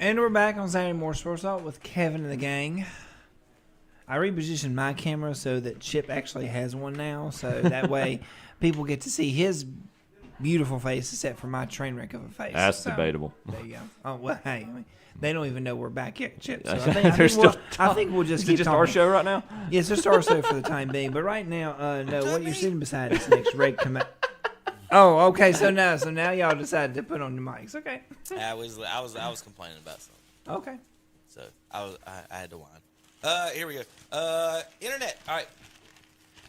And we're back on Saturday Morning Sports Talk with Kevin and the gang. I repositioned my camera so that Chip actually has one now, so that way people get to see his beautiful face except for my train wreck of a face. That's debatable. There you go. Oh, well, hey, I mean, they don't even know we're back yet, Chip. So I think we'll just Is it keep just talking. our show right now? Yes, it's our show for the time being. But right now, no, what you're sitting beside us next, Red come out. Oh, okay. So now y'all decided to put on the mics. Okay. I was complaining about something. Okay. So I had to whine. Here we go. Internet. All right.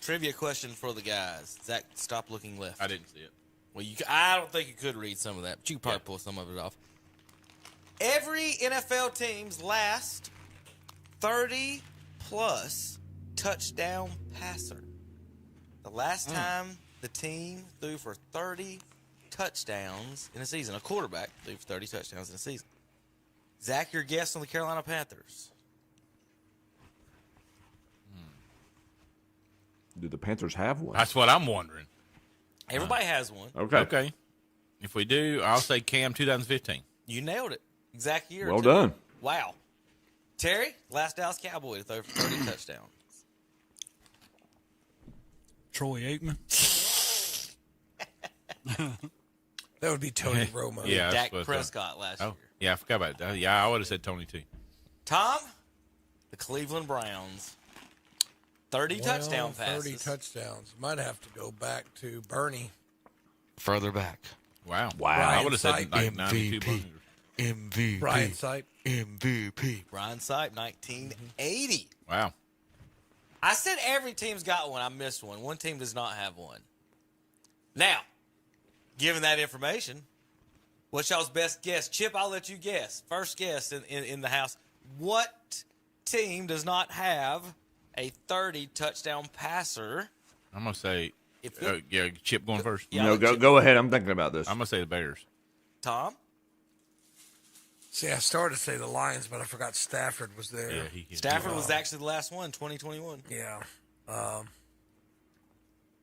Trivia question for the guys. Zach, stop looking left. I didn't see it. Well, I don't think you could read some of that, but you could probably pull some of it off. Every NFL team's last 30-plus touchdown passer. The last time the team threw for 30 touchdowns in a season. A quarterback threw for 30 touchdowns in a season. Zach, your guess on the Carolina Panthers. Do the Panthers have one? That's what I'm wondering. Everybody has one. Okay. If we do, I'll say Cam 2015. You nailed it. Exact year. Well done. Wow. Terry, last Dallas Cowboy to throw for 30 touchdowns. Troy Aikman. That would be Tony Romo. Yeah, Dak Prescott last year. Yeah, I forgot about that. Yeah, I would have said Tony too. Tom, the Cleveland Browns. 30 touchdown passes. 30 touchdowns. Might have to go back to Bernie. Further back. Wow. Brian I would have said Sipe. like 92 Buccaneers. MVP. Brian Sipe. MVP. Brian Sipe, 1980. Wow. I said every team's got one. I missed one. One team does not have one. Now, given that information, what's y'all's best guess? Chip, I'll let you guess. First guess in the house. What team does not have a 30 touchdown passer? I'm going to say, If Chip going first. Yeah, No, go ahead. I'm thinking about this. I'm going to say the Bears. Tom? See, I started to say the Lions, but I forgot Stafford was there. Yeah, Stafford was actually the last one, 2021. Yeah.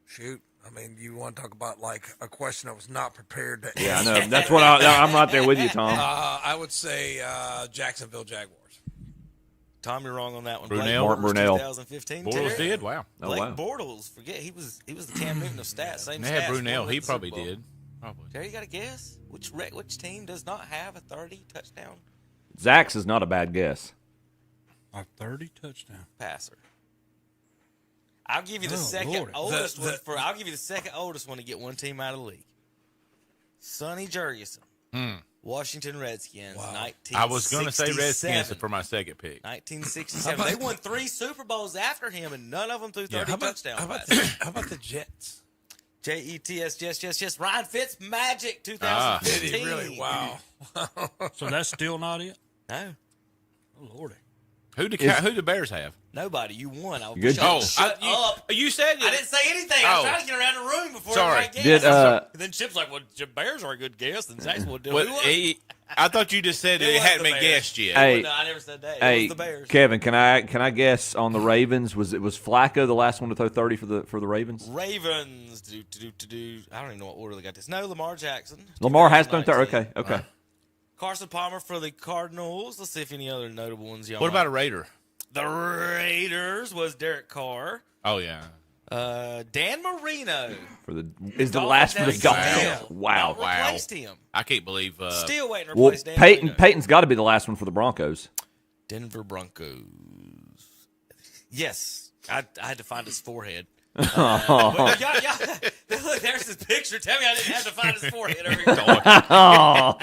Shoot. I mean, you want to talk about, like, a question I was not prepared to answer. Yeah, I know. That's what I'm right there with you, Tom. I would say Jacksonville Jaguars. Tom, you're wrong on that one. Brunell. Mark Brunell. 2015. Bortles did? Wow. Oh, Blake wow. Bortles. Forget, he was the Cam Newton of stats. Same They had stats. Brunell. Won He the probably Super Bowl. did. Probably. Terry, you got a guess? Which team does not have a 30 touchdown Zach's is not a bad guess. A 30 touchdown passer? I'll give you the second Lord. oldest one. I'll give you the second oldest one to get one team out of the league. Sonny Jurgensen, Washington Redskins, 1967. I was going to say Redskins for my second pick. 1967. They won 3 Super Bowls after him, and none of them threw 30 touchdown passes. How about the Jets? Jets, yes. Ryan Fitzmagic, 2015. Did he really? Wow. So that's still not it? No, Oh, Lordy. Who the Bears have? nobody. You won. I Good. shut up. You said it. I didn't say anything. I was trying to get around the room before Sorry. everybody Did guessed. And then Chip's like, well, Bears are a good guess. And Zach's will do Well, it. I thought you just said it was hadn't the been Bears. guessed yet. Hey. No, I never said that. It Hey, was the Bears. Kevin, can I guess on the Ravens? Was Flacco the last one to throw 30 for the Ravens? Ravens. I don't even know what order they got this. No, Lamar Jackson. Lamar has thrown 30. 2019. Okay. Carson Palmer for the Cardinals. Let's see if any other notable ones y'all What about a like. Raider? The Raiders was Derek Carr. Oh, yeah. Dan Marino. Is the last for the Dolphins. Dolphins? Wow. Replaced him. I can't believe. Still waiting to Well, replace Dan Marino. Peyton's got to be the last one for the Broncos. Denver Broncos. Yes. I had to find his forehead. Oh. Look, there's his picture. Tell me I didn't have to find his forehead. Oh.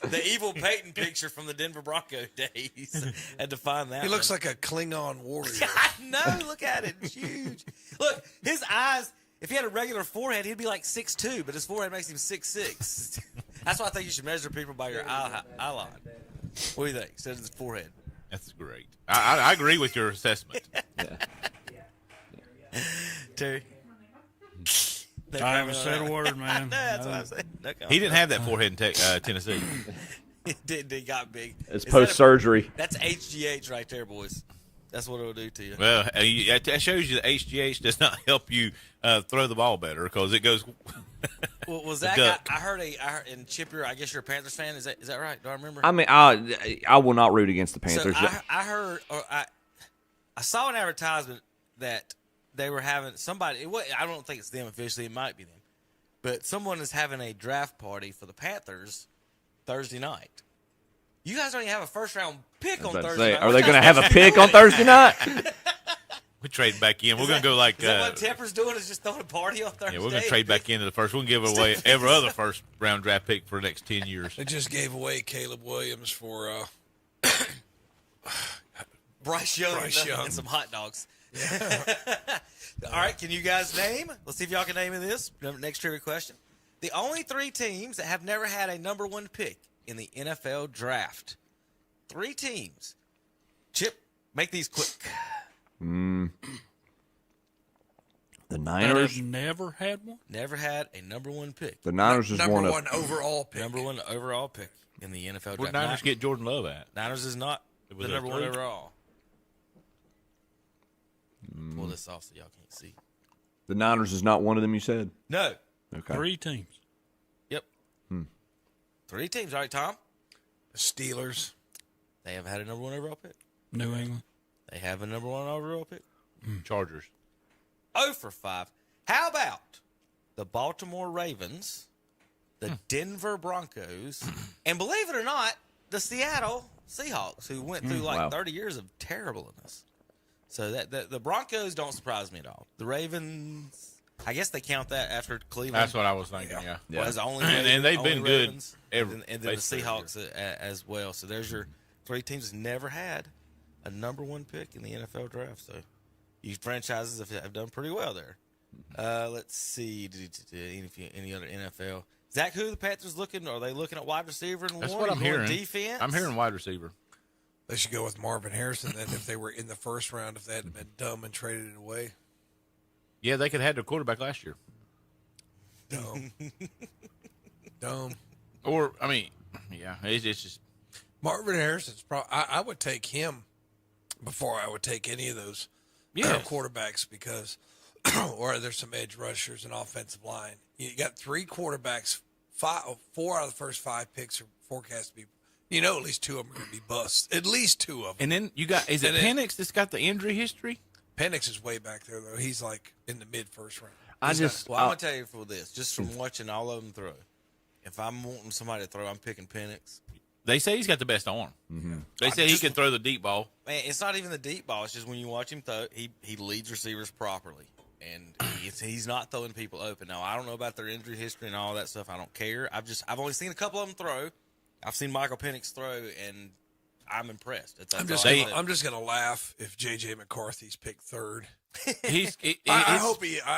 The evil Peyton picture from the Denver Bronco days. Had to find that. He looks like a Klingon warrior. I know. Look at it. It's huge. Look, his eyes. If he had a regular forehead, he'd be like 6'2", but his forehead makes him 6'6". That's why I think you should measure people by your eye line. What do you think? Instead of his forehead. That's great. I agree with your assessment. Terry. I haven't said a word, man. That's what I'm saying. No comment. He didn't have that forehead in Tennessee. He got big. It's Is that post-surgery. That's HGH right there, boys. That's what it'll do to you. Well, that shows you that HGH does not help you throw the ball better because it goes. Well, was that duck. I heard and Chip, I guess you're a Panthers fan. Is that right? Do I remember? I mean, I will not root against the Panthers. So I heard, or I saw an advertisement that they were having somebody. I don't think it's them officially. It might be them, but someone is having a draft party for the Panthers Thursday night. You guys don't even have a first round pick on Thursday night. Are they going to have a pick on Thursday night? We trade back in. We're going to go like. Is that what Tepper's doing? Is just throwing a party on Thursday? Yeah, we're going to trade back into the first. We'll give away every other first round draft pick for the next 10 years. They just gave away Caleb Williams for Bryce Young and some hot dogs. Yeah. All right, can you guys name? Let's see if y'all can name this. Next trivia question. The only 3 teams that have never had a number 1 pick in the NFL draft. 3 teams. Chip, make these quick. The That Niners. has never had one. Never had a number 1 pick. The Niners is number one of. one overall pick. Number 1 overall pick in the NFL draft. Where Niners get Jordan Love at? Niners is not Was the it number 1 3? overall. Pull this off so y'all can't see. The Niners is not one of them. You said. No. Okay. 3 teams. Yep. 3 teams. All right, Tom. The Steelers. They have had a number 1 overall pick. New England. They have a number 1 overall pick. Chargers. 0 for 5. How about the Baltimore Ravens, the Denver Broncos, and believe it or not, the Seattle Seahawks, who went through Wow. 30 years of terribleness. So that the Broncos don't surprise me at all. The Ravens, I guess they count that after Cleveland. That's what I was thinking. Yeah. Yeah. Was only And they've only been good Ravens, every- and then the basically every Seahawks as well. So there's your 3 teams that never had a number 1 pick in the NFL draft. So you franchises have done pretty well there. Let's see. Any other NFL? Zach, who the Panthers looking? Are they looking at wide receiver and That's one? what Are I'm you going hearing. Defense. I'm hearing wide receiver. They should go with Marvin Harrison then if they were in the first round, if they hadn't been dumb and traded it away. Yeah, they could have had their quarterback last year. Dumb. Dumb. Or, I mean, yeah, it's just. Marvin Harrison's probably, I would take him before I would take any of those Yeah. quarterbacks because, or there's some edge rushers and offensive line. You got 3 quarterbacks, 4 out of the first 5 picks are forecast to be, at least 2 of them are going to be busts. At least 2 of them. And then you got, is it Penix that's got the injury history? Penix is way back there, though. He's like in the mid-first round. I Well, I'm just. going to tell you for this, just from watching all of them throw. If I'm wanting somebody to throw, I'm picking Penix. They say he's got the best arm. Mm-hmm. They say he can throw the deep ball. Man, it's not even the deep ball. It's just when you watch him throw, he leads receivers properly, and he's not throwing people open. Now I don't know about their injury history and all that stuff. I don't care. I've only seen a couple of them throw. I've seen Michael Penix throw, and I'm impressed. I'm just gonna laugh if J.J. McCarthy's picked 3rd. I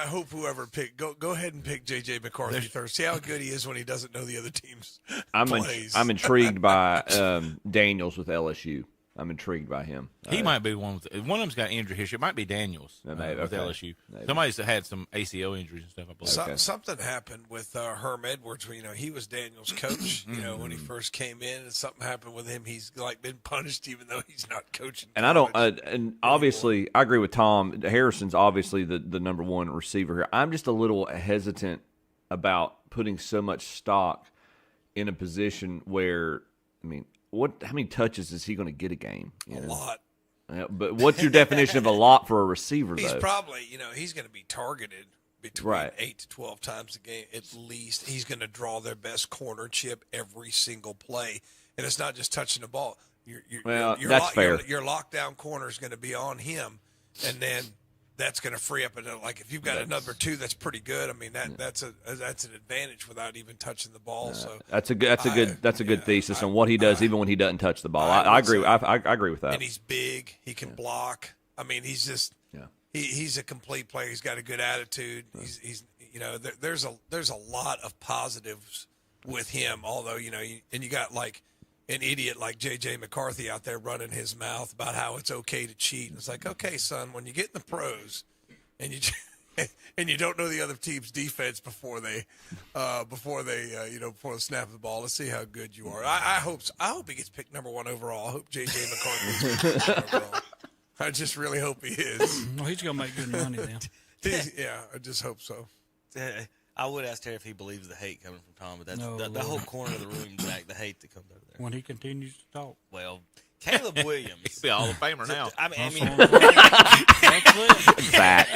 hope whoever picked go ahead and pick J.J. McCarthy 3rd. See how good he is when he doesn't know the other team's plays. I'm intrigued by Daniels with LSU. I'm intrigued by him. He might be one of them's got injury history. It might be Daniels with LSU. Maybe. Somebody's had some ACL injuries and stuff, I believe. Something happened with Herm Edwards. He was Daniel's coach. When he first came in, and something happened with him. He's been punished, even though he's not coaching. And I don't. And obviously, I agree with Tom. Harrison's obviously the number 1 receiver here. I'm just a little hesitant about putting so much stock in a position where, I mean, how many touches is he going to get a game? A lot. But what's your definition of a lot for a receiver, He's though? probably, he's going to be targeted between Right. 8 to 12 times a game at least. He's going to draw their best corner chip every single play, and it's not just touching the ball. That's fair. Your lockdown corner is going to be on him, and then that's going to free up. Like if you've got a number 2 that's pretty good, I mean that's an advantage without even touching the ball. So That's a good thesis on what he does, even when he doesn't touch the ball. I agree. I agree with that. and he's big. He can block. I mean, he's just he's a complete player. He's got a good attitude. He's there's a lot of positives with him. Although and you got like an idiot like J.J. McCarthy out there running his mouth about how it's okay to cheat. And it's like, okay, son, when you get in the pros and you don't know the other team's defense before the snap of the ball, let's see how good you are. I hope he gets picked number 1 overall. I hope J.J. McCarthy gets picked number 1 overall. I just really hope he is. Well, he's gonna make good money then. Yeah, I just hope so. I would ask Terry if he believes the hate coming from Tom, but that's No, the Lord. whole corner of the room, Zach, the hate that comes over there. When he continues to talk. Well, Caleb Williams. He'll be a Hall of Famer now. I mean, Zach.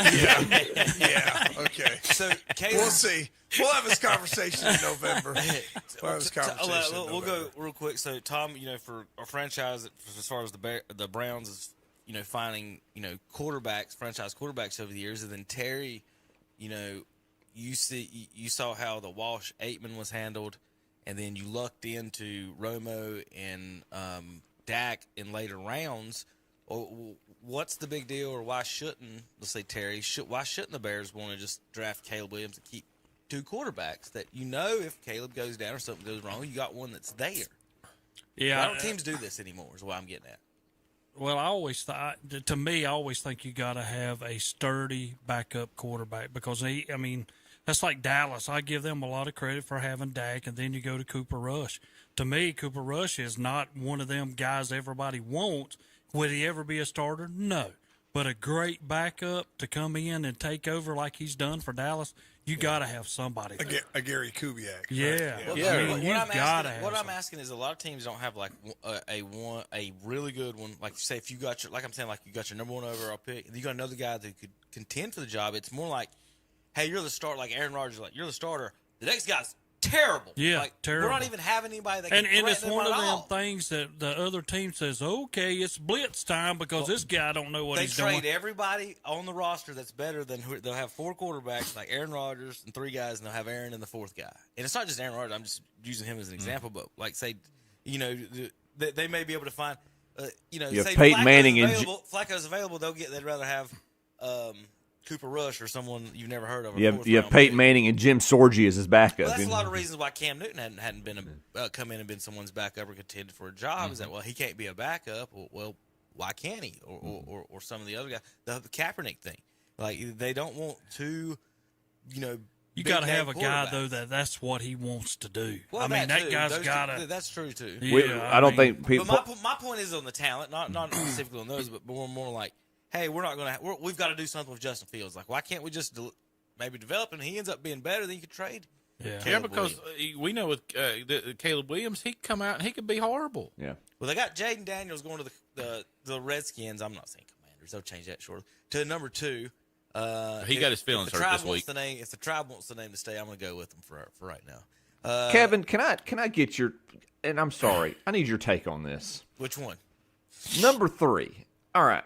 Yeah, okay. so Caleb, We'll see. We'll have this conversation in November. We'll have this conversation in we'll go November. real quick. So Tom, for a franchise as far as the Browns is, finding quarterbacks, franchise quarterbacks over the years, and then Terry, you saw how the Walsh Aitman was handled, and then you lucked into Romo and Dak in later rounds. What's the big deal, or why shouldn't, let's say Terry, why shouldn't the Bears want to just draft Caleb Williams and keep two quarterbacks that if Caleb goes down or something goes wrong, you got one that's there? Yeah. Why don't teams do this anymore is what I'm getting at. Well, I always think you got to have a sturdy backup quarterback because that's like Dallas. I give them a lot of credit for having Dak, and then you go to Cooper Rush. To me, Cooper Rush is not one of them guys everybody wants. Would he ever be a starter? No. But a great backup to come in and take over like he's done for Dallas, you got to have somebody there. A Gary Kubiak. Yeah. Right? What I'm asking is a lot of teams don't have like a really good one. Like say if you got you got your number one overall pick, and you got another guy that could contend for the job. It's more like, hey, you're the starter. Like Aaron Rodgers, like you're the starter. The next guy's terrible. Yeah, like, terrible. We're not even having anybody that can And it's threaten one them of at them all. things that the other team says, okay, it's blitz time because this guy don't know what They he's trade doing. everybody on the roster that's better than they'll have four quarterbacks like Aaron Rodgers and three guys, and they'll have Aaron and the fourth guy. And it's not just Aaron Rodgers. I'm just using him as an example, but like say, they may be able to find, say Peyton Manning and Flacco's available. They'd rather have Cooper Rush or someone you've never heard of. You have Peyton Manning and Jim Sorgi as his backup. Well, that's a lot of reasons why Cam Newton hadn't been come in and been someone's backup or contended for a job. Is that he can't be a backup? Well, why can't he? Or some of the other guys. The Kaepernick thing, like they don't want to, You got to have a guy though that's what he wants to do. Well, that guy's got to. That's true too. Yeah, I don't think people. But my point is on the talent, not specifically on those, but more like, hey, we've got to do something with Justin Fields. Like, why can't we just maybe develop him? He ends up being better, then you could trade. Yeah, Because we know with Caleb Williams, he could come out and he could be horrible. Yeah. Well, they got Jaden Daniels going to the Redskins. I'm not saying Commanders. They'll change that shortly. To number 2. He got his feelings hurt this week. If the tribe wants the name to stay, I'm going to go with them for right now. Kevin, can I get your? And I'm sorry, I need your take on this. Which one? Number 3. All right.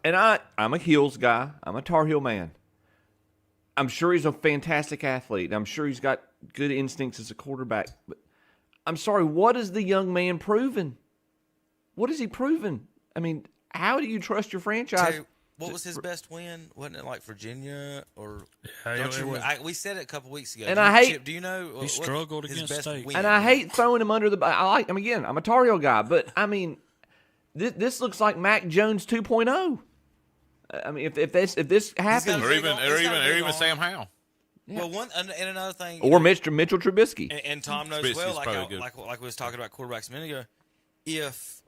And I'm a Heels guy. I'm a Tar Heel man. I'm sure he's a fantastic athlete. I'm sure he's got good instincts as a quarterback. But I'm sorry, what is the young man proven? What has he proven? I mean, how do you trust your franchise? Terry, what was his best win? Wasn't it like Virginia or? Yeah, we said it a couple weeks ago. And Chip, do you know? He struggled his against best State. win And I hate throwing him under the. Again, I'm a Tar Heel guy, but I mean, this looks like Mac Jones 2.0. I mean, if this happens, Or even Sam Howell. Yeah. Well, and another thing, or Mitchell Trubisky, and Tom knows Trubisky's well, like we was talking about quarterbacks a minute ago. If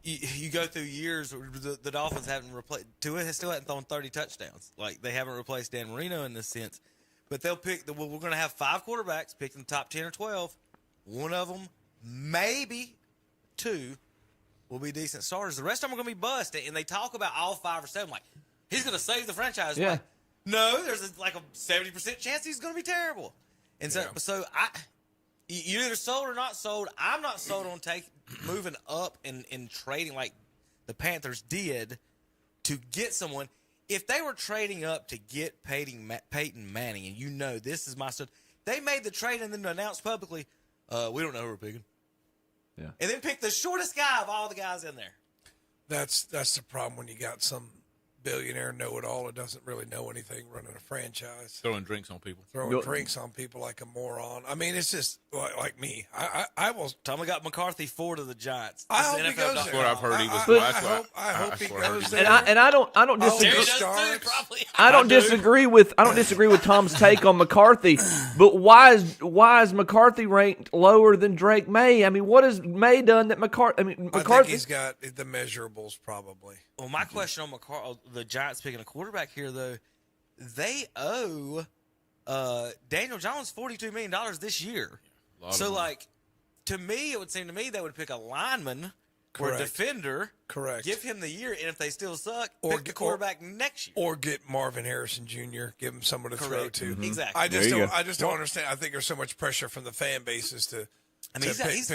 you go through years, the Dolphins haven't replaced. Tua still hasn't thrown 30 touchdowns. Like they haven't replaced Dan Marino in this sense. But they'll pick. We're going to have 5 quarterbacks picked in the top 10 or 12. One of them, maybe 2, will be decent starters. The rest of them are going to be bust. And they talk about all 5 or 7. Like he's going to save the franchise. Yeah. Like, no, there's a 70% chance he's going to be terrible. And so you either sold or not sold. I'm not sold on moving up and trading like the Panthers did to get someone. If they were trading up to get Peyton Manning, and this is my son, they made the trade and then announced publicly, we don't know who we're picking. Yeah. And then pick the shortest guy of all the guys in there. That's the problem when you got some billionaire know-it-all that doesn't really know anything running a franchise. Throwing drinks on people. Throwing drinks on people like a moron. I mean, it's just like me. I will. Tommy got McCarthy 4 to the Giants. I hope he goes there. That's what I've heard. He was. I hope he goes there. and I don't disagree. Terry Stars. does too, probably. I don't disagree with Tom's take on McCarthy, but why is McCarthy ranked lower than Drake May? I mean, what has May done that McCarthy? I think he's got the measurables probably. Well, my question on the Giants picking a quarterback here, though, they owe Daniel Jones $42 million this year. So, like, to me, it would seem to me they would pick a lineman or a defender. Correct. Give him the year, and if they still suck, pick the quarterback next year. Or get Marvin Harrison Jr., give him someone to throw to. Exactly. I just don't understand. I think there's so much pressure from the fan bases to pick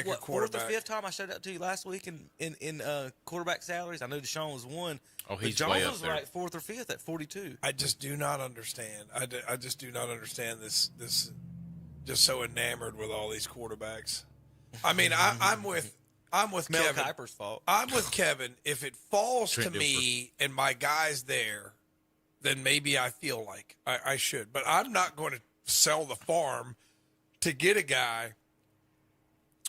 a quarterback. Fourth or fifth time I showed that to you last week in quarterback salaries. I know Deshaun was one. Oh, he's but way Jones up was there. right fourth or fifth at 42. I just do not understand. I just do not understand this. Just so enamored with all these quarterbacks. I mean, I'm with Mel Kevin. Kiper's fault. I'm with Kevin. If it falls Trent to me and my guy's there, then maybe I feel like I should. But I'm not going to sell the farm to get a guy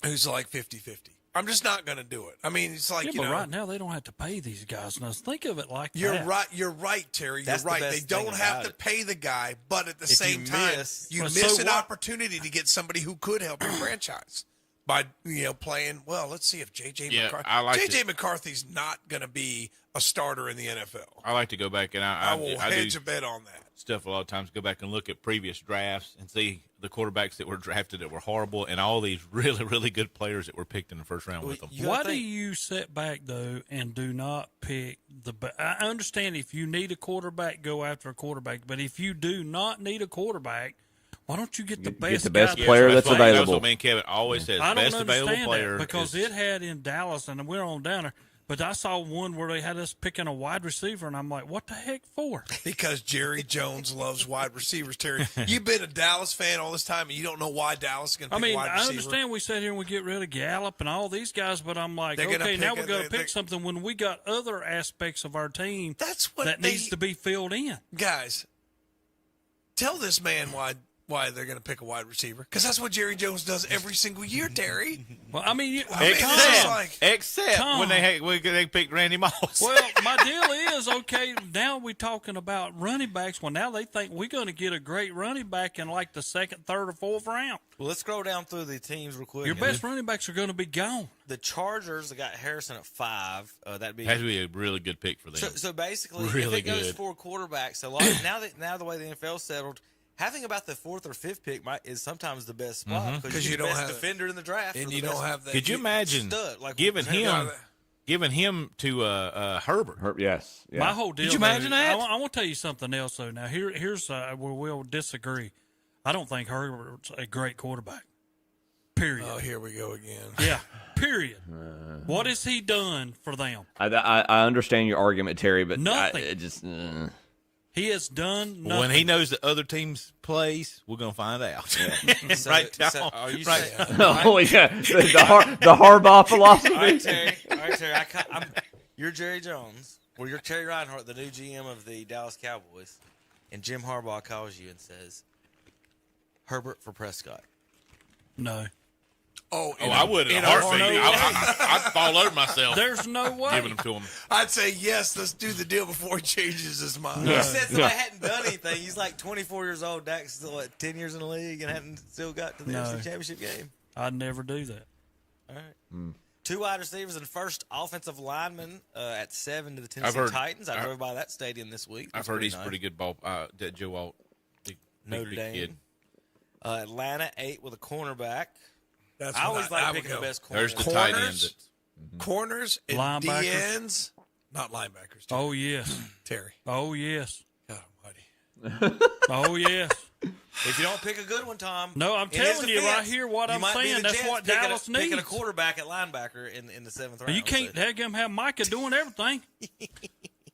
who's like 50-50. I'm just not going to do it. I mean, it's like, but right now they don't have to pay these guys. Now think of it like you're that. right. You're right, Terry. You're That's the right. best They thing don't have about to it. pay the guy, but at the same you time, miss- you Well, miss so an what? opportunity to get somebody who could help your franchise by playing well. Let's see if JJ Yeah, McCarthy. I like JJ it. McCarthy's not going to be a starter in the NFL. I like to go back and I will I hedge do a bet on that. stuff a lot of times. Go back and look at previous drafts and see the quarterbacks that were drafted that were horrible, and all these really, really good players that were picked in the first round with them. Why do you sit back, though, and do not pick I understand if you need a quarterback, go after a quarterback. But if you do not need a quarterback, why don't you get the best best guy? player that's That's available. what me and Kevin always says. I don't Best available understand player that because is, it had in Dallas, and we're on down there. But I saw one where they had us picking a wide receiver, and I'm like, what the heck for? Because Jerry Jones loves wide receivers, Terry. You've been a Dallas fan all this time, and you don't know why Dallas is going to I pick mean, a wide I receiver. understand we sat here and we get rid of Gallup and all these guys, but I'm like, They're gonna okay, now pick we're going it. to pick something when we got other aspects of our team That's what that needs to be filled in. Guys, tell this man why they're going to pick a wide receiver. Because that's what Jerry Jones does every single year, Terry. Well, I mean, except Tom. when they picked Randy Moss. well, my deal is, okay, now we're talking about running backs. Well, now they think we're going to get a great running back in like the second, third, or fourth round. Well, let's scroll down through the teams real quick. Your best running backs are going to be gone. The Chargers got Harrison at 5. That'd be Has to be a really good pick for them. so basically, Really if it goes good. 4 quarterbacks, now the way the NFL settled, having about the 4th or 5th pick is sometimes the best spot because you you're don't the best have defender in the draft, And or you the don't best have that. Could you imagine stud, like giving what- him to Herbert? Yes. Yeah. My whole deal. Could you imagine though, that? I want to tell you something else, though. Now, here's where we'll disagree. I don't think Herbert's a great quarterback. Period. Oh, here we go again. Yeah. Period. What has he done for them? I understand your argument, Terry, but Nothing. it just He has done nothing. When he knows the other team's plays, we're gonna find out. So- right, so Tom? are you Right. saying, oh yeah, the Harbaugh philosophy. all right, Terry, you're Jerry Jones, or you're Terry Reinhardt, the new GM of the Dallas Cowboys, and Jim Harbaugh calls you and says, Herbert for Prescott. No. Oh, I would in a heartbeat. I'd fall over myself There's no way. giving them to him. I'd say yes. Let's do the deal before he changes his mind. He said somebody hadn't done anything. He's like 24 years old. Dak's still 10 years in the league and hadn't still got to the No. NFC Championship game. I'd never do that. All right. 2 wide receivers and first offensive lineman at 7 to the I've Tennessee heard- Titans. I drove by that stadium this week. I've That's heard he's nice. pretty good ball. That Joe Alt, big Notre big Dame. kid. Atlanta 8 with a cornerback. That's I what always I like would picking the go. best corner. There's the tight end. Corners? Corners and Linebackers? DNs, not linebackers. Terry. Oh, yes. Terry. Oh, yes. God almighty. Oh, yes. If you don't pick a good one, Tom. No, I'm in his telling you defense, right here what you I'm might be saying. the That's Jets what picking Dallas Picking a needs. quarterback at linebacker in the 7th round. You can't have Micah doing everything.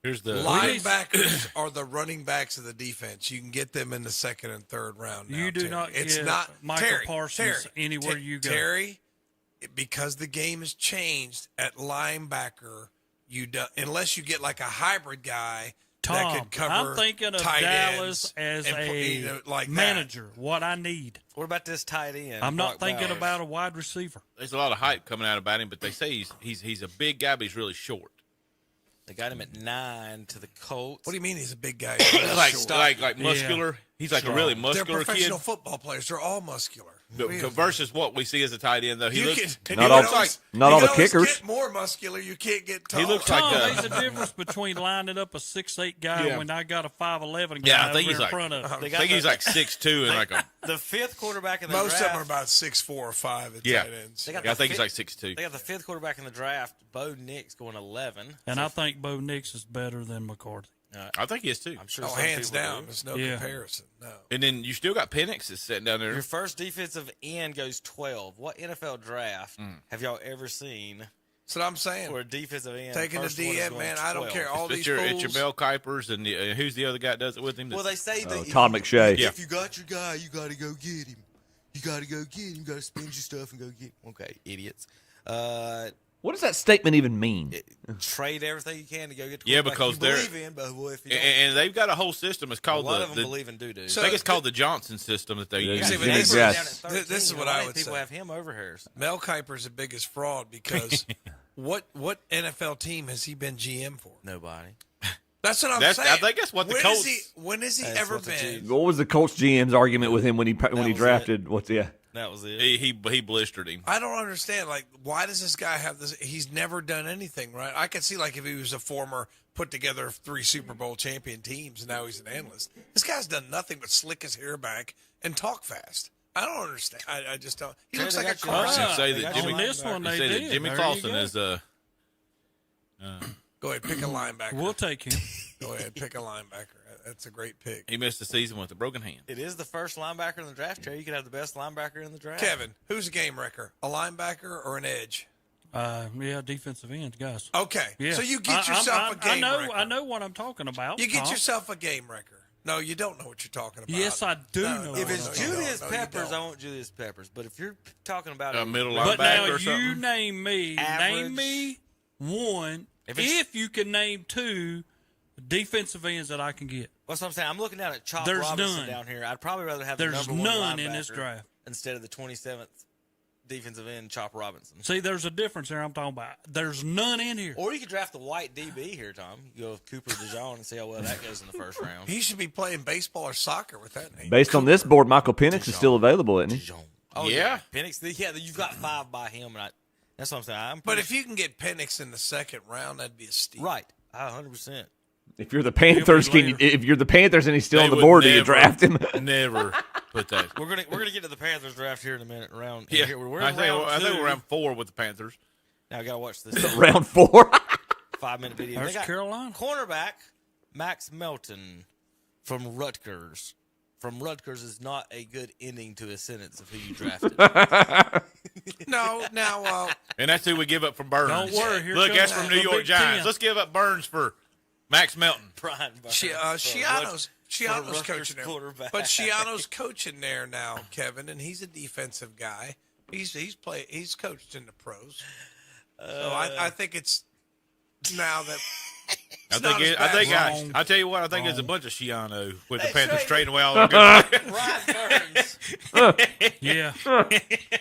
Here's the Linebackers are the running backs of the defense. You can get them in the 2nd and 3rd round. Now, You do Terry. not It's get not Michael Terry, Parsons Terry, anywhere you go. Terry, because the game has changed at linebacker, you do, unless you get like a hybrid guy that Tom, could cover. I'm thinking of tight Dallas ends as and put- a like that. manager, what I need. What about this tight end? I'm not Brock thinking Bowers? about a wide receiver. there's a lot of hype coming out about him, but they say he's a big guy, but he's really short. They got him at 9 to the Colts. What do you mean he's a big guy? like Short. like muscular. He's like a really They're muscular kid. professional football players. They're all muscular. Versus what we see as a tight end, though. He looks Not all the kickers. Get more muscular. You can't get taller. He looks like Tom, there's a difference between lining up a 6'8" guy when I got a 5'11" guy I think over he's in like, front of him. I think he's like 6'2" and like a. The fifth quarterback in the Most draft. of them are about 6'4" or 5 at tight ends. I think he's like 6'2". They got the fifth quarterback in the draft, Bo Nix, going 11. And I think Bo Nix is better than McCarthy. I think he is too. I'm sure. Oh, some hands people down. do. There's no comparison. No. And then you still got Penix that's sitting down there. Your first defensive end goes 12. What NFL draft have y'all ever seen That's what I'm saying. for a defensive end? Taking the first one is DM, going man. I don't 12? care. All It's these your, fools. it's your Mel Kipers and who's the other guy that does it with him? Well, they say that Todd McShay. Yeah. if you got your guy, you got to go get him. You got to go get him. You got to spend your stuff and go get him. Okay, idiots. What does that statement even mean? Trade everything you can to go get the Yeah, quarterback because you they're- believe in, but well, if you don't, and they've got a whole system. It's a called lot of them the believe in doo-doo. I So- think it's called the Johnson system that they Yeah, use. See, Jimmy but this, Grass. Down at 13, this is what a lot I of would people say. have him over Harris. Mel Kiper's the biggest fraud because what NFL team has he been GM for? Nobody. That's what I'm That's- saying. I think that's what the When Colts- is he, when has he That's ever what the been? Chiefs- What was the Colts GM's argument with him when he was drafted? That was it. He blistered him. I don't understand. Like, why does this guy have this? He's never done anything, right? I could see, like, if he was a former put together 3 Super Bowl champion teams and now he's an analyst. This guy's done nothing but slick his hair back and talk fast. I don't understand. I just don't. He Yeah, looks they like a got you. car. Should say they that got Jimmy. On this one, they they say that did. Jimmy There you Clausen go. is Go ahead, pick a linebacker. We'll take him. Go ahead, pick a linebacker. That's a great pick. he missed the season with a broken hand. It is the first linebacker in the draft, Terry. You could have the best linebacker in the draft. Kevin, who's a game wrecker? A linebacker or an edge? Yeah, defensive end, guys. Okay, Yeah. so you get yourself a game wrecker. I know what I'm talking about. You get Tom. yourself a game wrecker. No, you don't know what you're talking about. Yes, I do No, know. no, If what it's I'm you talking Julius don't. No, you Peppers, don't. I want Julius Peppers. But if you're talking about A middle But linebacker now or you something. name Average. me one. If If, it's- you can name 2 defensive ends that I can get, What's what I'm saying? I'm looking down at Chop There's Robinson none. down here. I'd probably rather have There's the number none 1 in this linebacker draft. instead of the 27th defensive end, Chop Robinson. see, there's a difference there. I'm talking about. There's none in here. Or you could draft the white DB here, Tom. You go with Cooper DeJean and see how well that goes in the first round. He should be playing baseball or soccer with that name. Based on this board, Michael Penix is still available, isn't he? DeJean. Oh Yeah. Penix. Yeah, you've got 5 by him, and that's what I'm saying. But if you can get Penix in the second round, that'd be a steal. right, 100%. If you're the Panthers, if you're the Panthers and he's still They on the would board, do you never- draft him? Never put that. We're gonna get to the Panthers draft here in a minute. Round Yeah, here. We're I in think round 2. we're around 4 with the Panthers. Now I gotta watch this Round 4. 5-minute video. There's They got Carolina. cornerback Max Melton from Rutgers. From Rutgers is not a good ending to a sentence of who you drafted. No, now, And that's who we give up from Burns. Don't worry, here Look, comes that's from the New York Big Giants. Ten. Let's give up Burns for Max Melton. Brian Burns. Shiano's Rutgers coaching there. quarterback. But Shiano's coaching there now, Kevin, and he's a defensive guy. He's coached in the pros. So I think it's now that Wrong. I tell you what, I think it's a bunch of Shiano with the They Panthers traded- trading away all their good Brian Burns. Yeah.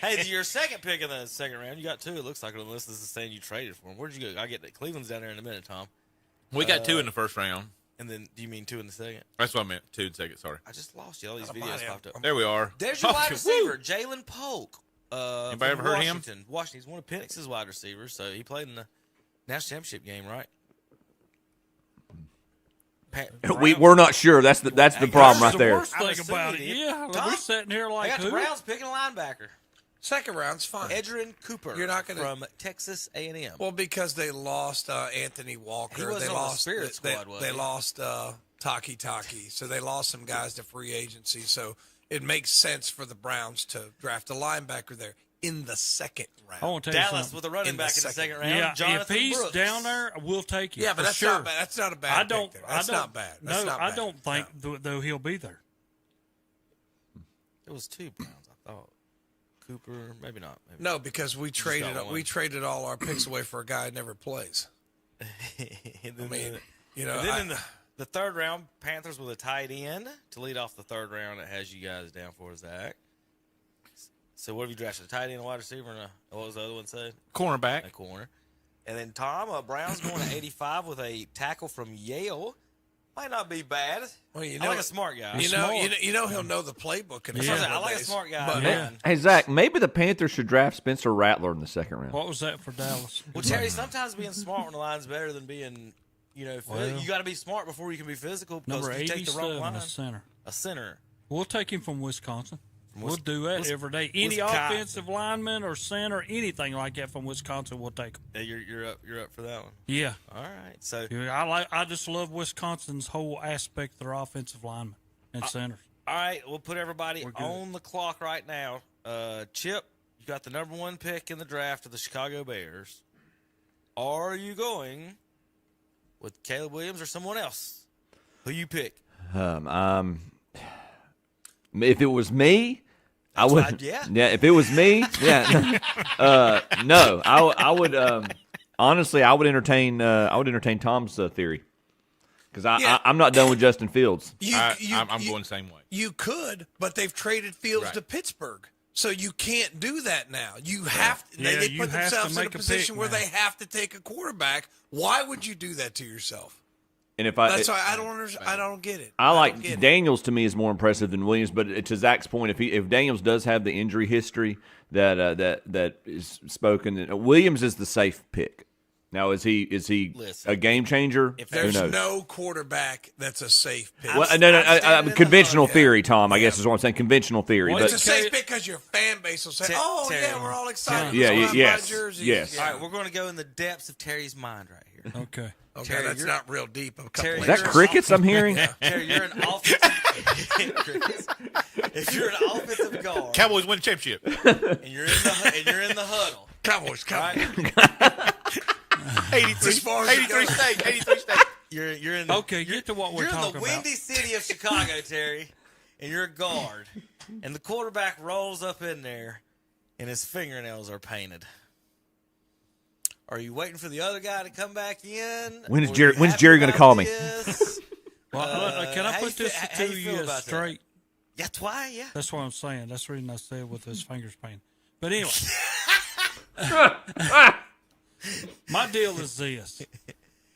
Hey, your second pick in the second round, you got 2. It looks like unless this is saying you traded for him. Where'd you go? I get that. Cleveland's down there in a minute, Tom. We got 2 in the first round. And then, do you mean 2 in the second? That's what I meant. 2 in the second. Sorry. I just lost you. All these Not videos mine, popped up. There we are. There's your Oh, wide woo. receiver, Jalen Polk. Anybody From ever heard of him? Washington. He's one of Penix's wide receivers, so he played in the national championship game, right? We're not sure. That's the problem right the there. worst I'm thing about it. assuming he did. Yeah, Tom, we're sitting here I like got the who? Browns picking a linebacker. second round's fine. Edgerrin Cooper. You're not gonna- from Texas A&M. Well, because they lost Anthony Walker. He wasn't they on the lost Spirit squad, was they he? lost Taki. So they lost some guys to free agency. So it makes sense for the Browns to draft a linebacker there in the second round. I want to tell you Dallas something. with a running In the back in the second second round. Yeah, Jonathan if he's Brooks. down there, we'll take him. Yeah, but for that's sure. not bad. That's not a bad I pick don't. there. I That's don't, not bad. That's no, not I bad. don't think though he'll be there. It was 2 Browns, I thought. Cooper, maybe not. Maybe No, because we traded one. all our picks away for a guy who never plays. And I then, mean, you know, and then in the third round, Panthers with a tight end to lead off the third round. It has you guys down for, Zach. So what have you drafted? A tight end, a wide receiver, and what was the other one said? Cornerback. A corner. And then Tom, Brown's going to 85 with a tackle from Yale, Might not be bad. Well, I like a smart guy. You know he'll know the playbook in a couple I of like a days. smart guy. But, man. Hey, Zach, maybe the Panthers should draft Spencer Rattler in the second round. What was that for Dallas? Well, Terry, sometimes being smart on the line is better than being, you got to be smart before you can be physical. Because Number if you take the wrong 87, line, a center. a center. We'll take him from Wisconsin. We'll do that every day. Any Wisconsin. offensive lineman or center, anything like that from Wisconsin, we'll take him. Hey, you're up for that one. Yeah. All right. So I just love Wisconsin's whole aspect of their offensive linemen and centers. all right, we'll put everybody We're good. on the clock right now. Chip, you got the number 1 pick in the draft of the Chicago Bears. Are you going with Caleb Williams or someone else? Who you pick? If it was me, I would. right, yeah. If it was me, yeah. No, I would. Honestly, I would entertain. Tom's theory because I'm not done with Justin Fields. I'm going the same way. You could, but they've traded Fields Right. to Pittsburgh. So you can't do that now. You have to, Yeah, they you put have to themselves in a make a position pick where now. they have to take a quarterback. Why would you do that to yourself? And if That's why I don't understand. I don't get it. I don't like get it. Daniels to me is more impressive than Williams. But to Zach's point, if Daniels does have the injury history that is spoken, Williams is the safe pick. Now is he Listen, a game changer? if Who There's knows? no quarterback that's a safe pick. Well, I'm no, standing in the conventional huddle. theory, Tom. I guess is what I'm saying. Conventional theory, What It's but a safe pick because your fan base will say, Ter- "Oh Terry. yeah, we're all excited. Yeah, Let's go out and buy yes, jerseys." yes. Yeah. All right, we're going to go in the depths of Terry's mind right here. Okay. Okay, Terry, that's you're- not real deep. A couple Terry, is of that you're- crickets I'm hearing? Terry, you're an offensive. Crickets. If you're an offensive guard Cowboys win a championship. and you're in the huddle, Cowboys. right? 83 As far as it 83 goes. state. 83 state. You're in the, Okay, get to what we're you're in talking the about. windy city of Chicago, Terry, and you're a guard, and the quarterback rolls up in there, and his fingernails are painted. Are you waiting for the other guy to come back in? When's Or Jerry- you when's happy Jerry gonna about call me? this? Well, can I how put you this feel- how to you feel you about that? straight? That's why, yeah. That's what I'm saying. That's the reason I said with his fingers painted. But anyway, my deal is this.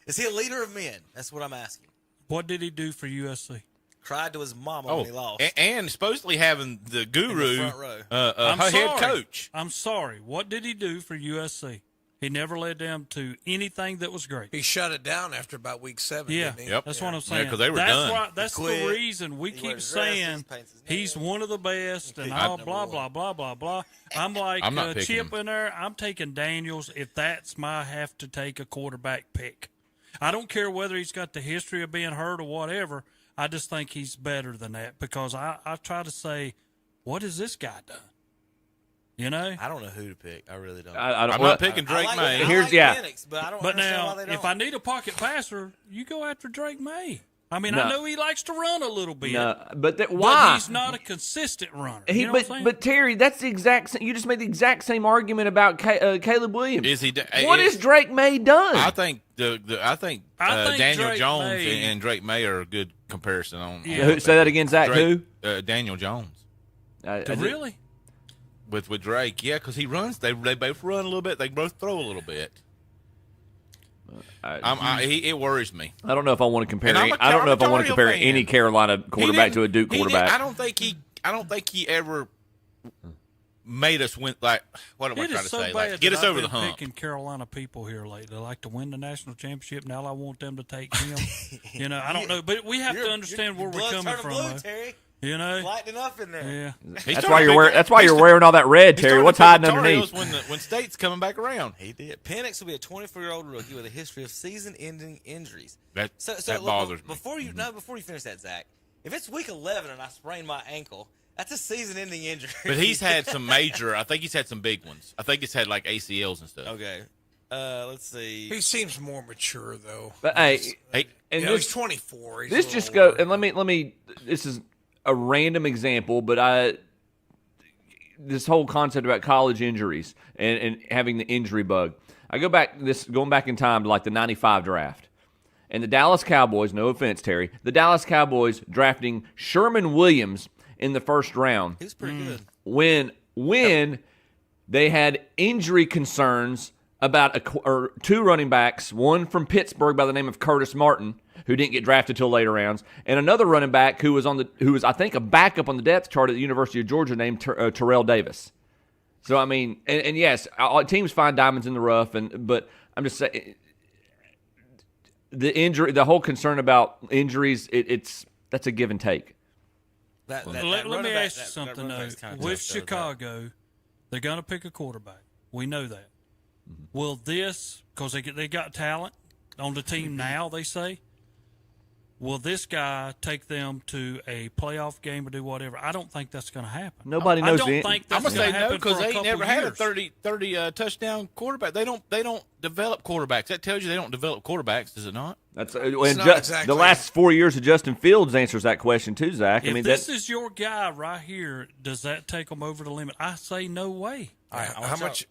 Is he a leader of men? That's what I'm asking. What did he do for USC? Cried to his mama Oh, when he lost. and supposedly having the guru, front row. I'm head sorry. coach. I'm sorry. What did he do for USC? He never led them to anything that was great. He shut it down after about week 7. Yeah, didn't he? Yep. that's what I'm Yeah, saying. 'cause they were that's done. Why, that's He the quit. reason we He keep wears dresses, saying paints his he's nails. one of the best and I- all blah, blah, blah, blah, blah. I'm like I'm not picking Chip him. in there. I'm taking Daniels if that's my have to take a quarterback pick. I don't care whether he's got the history of being hurt or whatever. I just think he's better than that because I try to say, what has this guy done? You know? I don't know who to pick. I really don't. I don't. I'm well, not picking Drake I like, May. I Here's- like yeah. Penix, but I don't But understand now, why they don't. if I need a pocket passer, you go after Drake May. I mean, I No. know he likes to run a little bit. no, but But why? he's not a consistent runner. He, you know what I'm but saying? but Terry, that's the exact. You just made the exact same argument about Caleb Williams. Is he? What has Drake May done? I think I think Daniel Drake Jones May- and Drake May are a good comparison on. Yeah. Who- say that again, Zach. Drake, Daniel Jones Really? with Drake. Yeah, because he runs. They both run a little bit. They both throw a little bit. It worries me. I don't know if I want to compare. And I'm a I don't know if I want to Cardinal compare fan. any Carolina quarterback to a Duke He didn't- quarterback. I don't think he ever made us win. Like, what am I It trying is to so say? bad Like, get that us I've over the been hump. picking Carolina people here lately. They like to win the national championship. Now I want them to take him. You know, I don't know, but we have to understand where we're blood's coming turning from. blue, though. Terry. You know, Lighting up in there. yeah. He's That's starting why to you're pick- wearing. That's why he's you're wearing all that red, he's Terry. starting What's to pick hiding the Tar underneath? Heels when State's coming back around. He did. Penix will be a 24-year-old rookie with a history of season-ending injuries. That Look, bothers me. before you finish that, Zach. If it's week 11 and I sprain my ankle, that's a season-ending injury. But he's had some major. I think he's had some big ones. I think he's had like ACLs and stuff. Okay. Let's see. He seems more mature though. But hey, Hey, and You know, he's this 24. He's this a just little go and let me. This is a random example, but this whole concept about college injuries and having the injury bug. I going back in time to like the 95 draft. And the Dallas Cowboys, no offense, Terry, the Dallas Cowboys drafting Sherman Williams in the first round He was pretty good. when they had injury concerns about two running backs, one from Pittsburgh by the name of Curtis Martin who didn't get drafted till later rounds, and another running back who was I think a backup on the depth chart at the University of Georgia named Terrell Davis. So I mean, and yes, teams find diamonds in the rough, but I'm just saying the whole concern about injuries, that's a give and take. Let me ask you something though. With Chicago, they're going to pick a quarterback. We know that. Mm-hmm. Will this, because they got talent on the team now, they say, will this guy take them to a playoff game or do whatever? I don't think that's going to happen. Nobody knows. I don't think that's going to happen because they ain't never had a years. 30 touchdown quarterback. They don't develop quarterbacks. That tells you they don't develop quarterbacks, does it not? That's exactly. The last 4 years of Justin Fields answers that question too, Zach. If this is your guy right here, does that take them over the limit? I say no way. Right,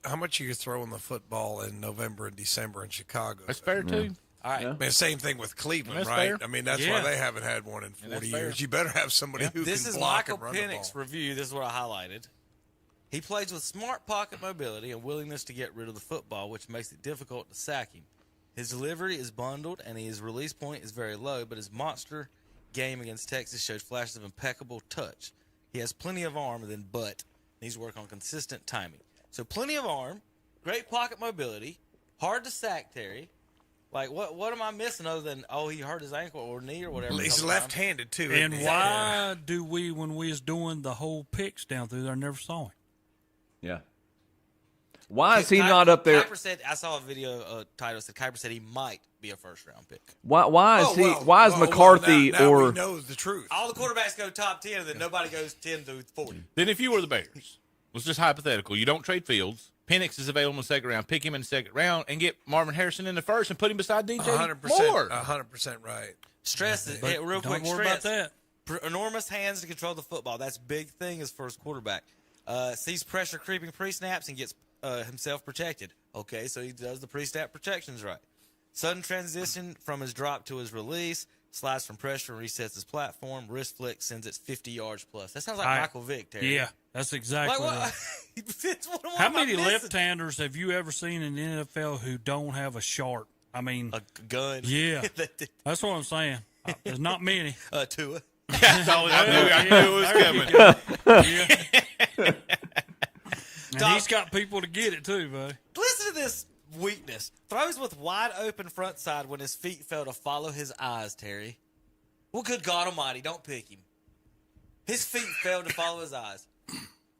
how much are you throwing the football in November and December in Chicago? That's fair too. All right. I mean, same thing with Cleveland, That's right? fair. I mean, that's why they haven't had one in 40 years. You better have somebody who This can is block Michael and run the Penix's ball. review. This is what I highlighted. He plays with smart pocket mobility and willingness to get rid of the football, which makes it difficult to sack him. His delivery is bundled, and his release point is very low, but his monster game against Texas showed flashes of impeccable touch. He has plenty of arm, and then needs to work on consistent timing. So plenty of arm, great pocket mobility, hard to sack, Terry. Like, what am I missing other than, he hurt his ankle or knee or whatever? He's left-handed, too. And why do we, when we was doing the whole picks down through there, never saw him? Yeah. Why is he not up there? Kuiper said, I saw a video title said Kuiper said he might be a first-round pick. Why is McCarthy now or we know the truth. All the quarterbacks go top 10, and then nobody goes 10 to 40. Then if you were the Bears, let's just hypothetical. You don't trade Fields. Penix is available in the second round. Pick him in the second round and get Marvin Harrison in the first and put him beside DJ 100%, Moore. 100% right. Stress it. Hey, real quick, Don't worry about that. Enormous hands to control the football. That's big thing as first quarterback. Sees pressure creeping pre-snaps and gets himself protected. Okay, so he does the pre-snap protections right. Sudden transition from his drop to his release. Slides from pressure and resets his platform. Wrist flick sends it 50 yards plus. That sounds like Michael Vick, Terry. Yeah, that's exactly Like, what. How many left-handers have you ever seen in the NFL who don't have a sharp? I mean, a gun. Yeah, that's what I'm saying. There's not many. Tua. I knew it was coming. And he's got people to get it too, buddy. Listen to this weakness. Throws with wide open front side when his feet fail to follow his eyes, Terry. Well, good God almighty, don't pick him. His feet failed to follow his eyes.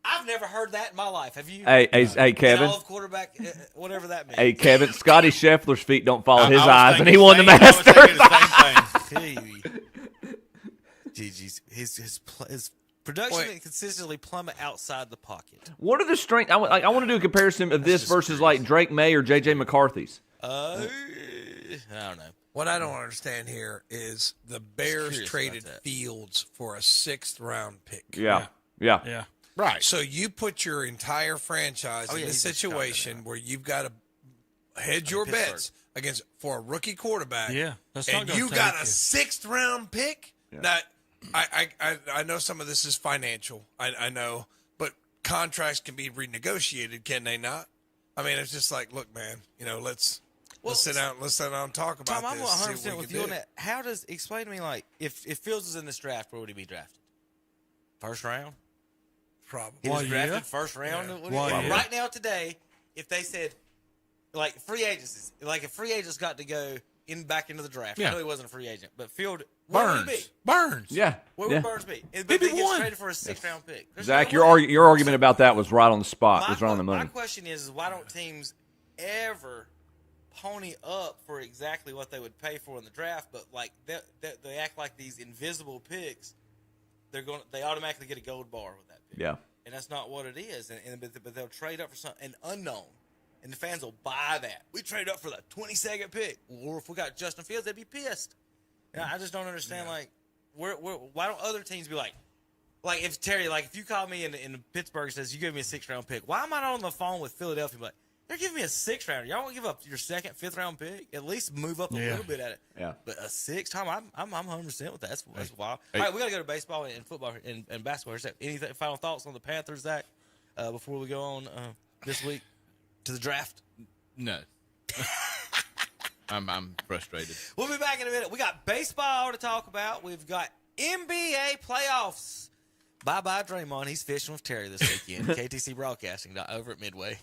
I've never heard that in my life. Have you? Hey, Kevin. All of quarterback, whatever that means. Hey, Kevin. Scotty Scheffler's feet don't follow his eyes, and he won the Masters. GG's. His production consistently plummet outside the pocket. What are the strengths? I want to do a comparison of this versus like Drake May or J.J. McCarthy's. I don't know. What I don't understand here is the Bears traded Fields for a 6th-round pick. Yeah. Right. So you put your entire franchise in a situation where you've got to hedge your bets for a rookie quarterback. Yeah, that's and not you take got a you. 6th-round pick. Yeah. Now, I know some of this is financial. I know, but contracts can be renegotiated, can they not? I mean, it's just like, look, man, let's sit down and talk about Tom, this. I'm 100% with you on that. Explain to me, like, if Fields was in this draft, where would he be drafted? First round? Probably. He was drafted first round? Yeah. Right now, today, if they said, like, free agencies, like if free agents got to go back into the draft. I know he wasn't a free agent, but Field, where would he be? Burns. Yeah. Where would Burns be? But he gets traded for a 6th-round pick. Zach, your argument about that was right on the spot. Was right on the money. My question is why don't teams ever pony up for exactly what they would pay for in the draft, but like they act like these invisible picks, they automatically get a gold bar with that pick. Yeah. And that's not what it is. But they'll trade up for an unknown. And the fans will buy that. We trade up for the 22nd pick. Or if we got Justin Fields, they'd be pissed. And I just don't understand, like, why don't other teams be like if Terry, like, if you call me in Pittsburgh and says, you gave me a 6th-round pick, why am I not on the phone with Philadelphia? Like, they're giving me a 6th-rounder. Y'all won't give up your 2nd, 5th-round pick? At least move up a little bit at it. Yeah. But a 6th, Tom, I'm 100% with that. That's wild. All right, we got to go to baseball and football and basketball. Any final thoughts on the Panthers, Zach, before we go on this week to the draft? No. I'm frustrated. We'll be back in a minute. We got baseball to talk about. We've got NBA playoffs. Bye-bye, Draymond. He's fishing with Terry this weekend. KTC Broadcasting over at Midway.